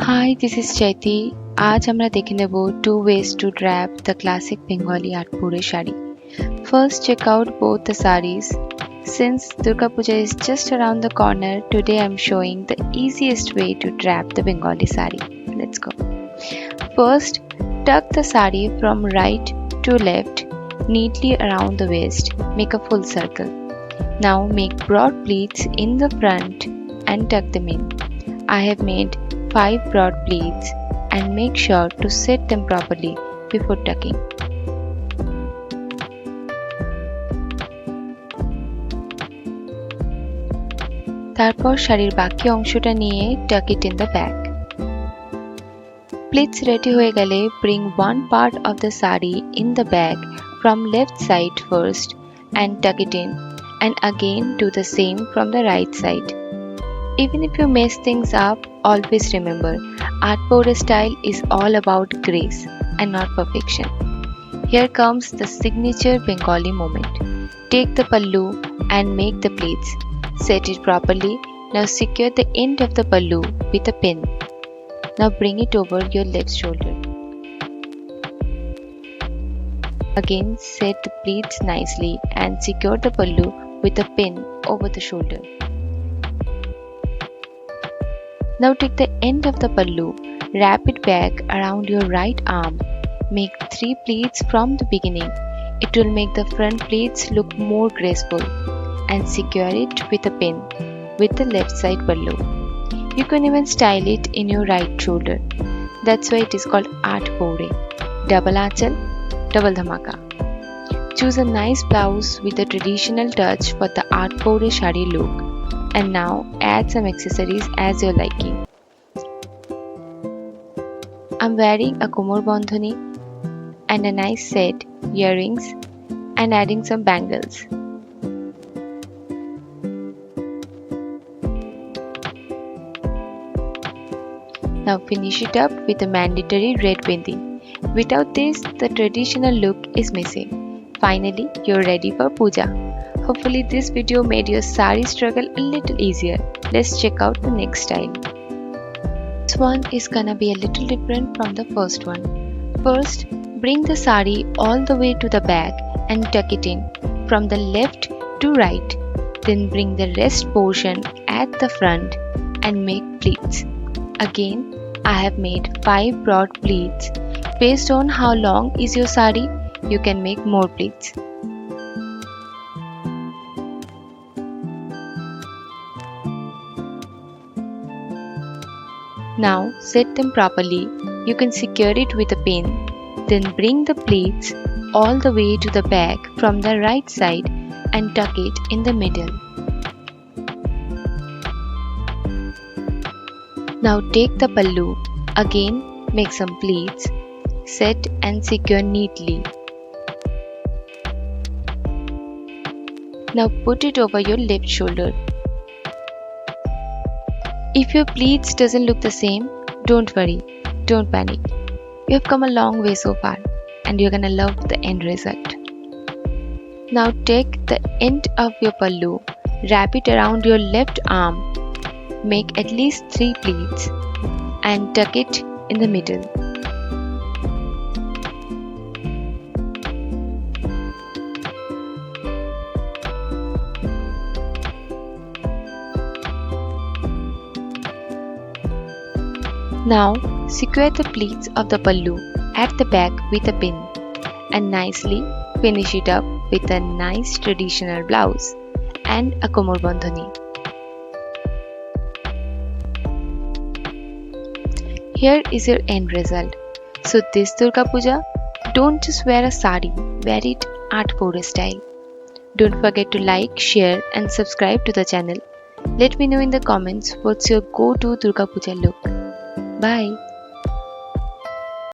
Hi, this is Chaiti. आज আমরা দেখে নেব two ways to drape the classic Bengali Athpoure Saree. First, check out both the sarees. Since Durga Puja is just around the corner, today I'm showing the easiest way to drape the Bengali Saree. Let's go. First, tuck the saree from right to left neatly around the waist. Make a full circle. Now make broad pleats in the front and tuck them in. I have made 5 broad pleats and make sure to set them properly before tucking. তারপর শাড়ির বাকি অংশটা নিয়ে tuck it in the back. Pleats ready হয়ে গেলে bring one part of the saree in the back from left side first and tuck it in, and again do the same from the right side. Even if you mess things up, always remember, Athpoure style is all about grace and not perfection. Here comes the signature Bengali moment. Take the pallu and make the pleats. Set it properly. Now secure the end of the pallu with a pin. Now bring it over your left shoulder. Again, set the pleats nicely and secure the pallu with a pin over the shoulder. Now take the end of the pallu, wrap it back around your right arm. Make 3 pleats from the beginning. It will make the front pleats look more graceful, and secure it with a pin with the left side pallu. You can even style it in your right shoulder. That's why it is called Athpoure. Double aanchal, double dhamaka. Choose a nice blouse with a traditional touch for the Athpoure Saree look. And now add some accessories as your liking. I'm wearing a komor bandhani and a nice set, earrings, and adding some bangles. Now finish it up with a mandatory red bindi. Without this, the traditional look is missing. Finally, you're ready for puja. Hopefully this video made your saree struggle a little easier. Let's check out the next style. This one is gonna be a little different from the first one. First, bring the saree all the way to the back and tuck it in from the left to right. Then bring the rest portion at the front and make pleats. Again, I have made 5 broad pleats. Based on how long is your saree, you can make more pleats. Now set them properly. You can secure it with a pin. Then bring the pleats all the way to the back from the right side and tuck it in the middle. Now take the pallu. Again, make some pleats. Set and secure neatly. Now put it over your left shoulder. If your pleats doesn't look the same, don't worry, don't panic. You have come a long way so far and you're gonna love the end result. Now take the end of your pallu, wrap it around your left arm, make at least 3 pleats and tuck it in the middle. Now secure the pleats of the pallu at the back with a pin and nicely finish it up with a nice traditional blouse and a komor bandhani. Here is your end result. So this Durga Puja, don't just wear a saree, wear it Athpoure style. Don't forget to like, share and subscribe to the channel. Let me know in the comments what's your go-to Durga Puja look. Bye.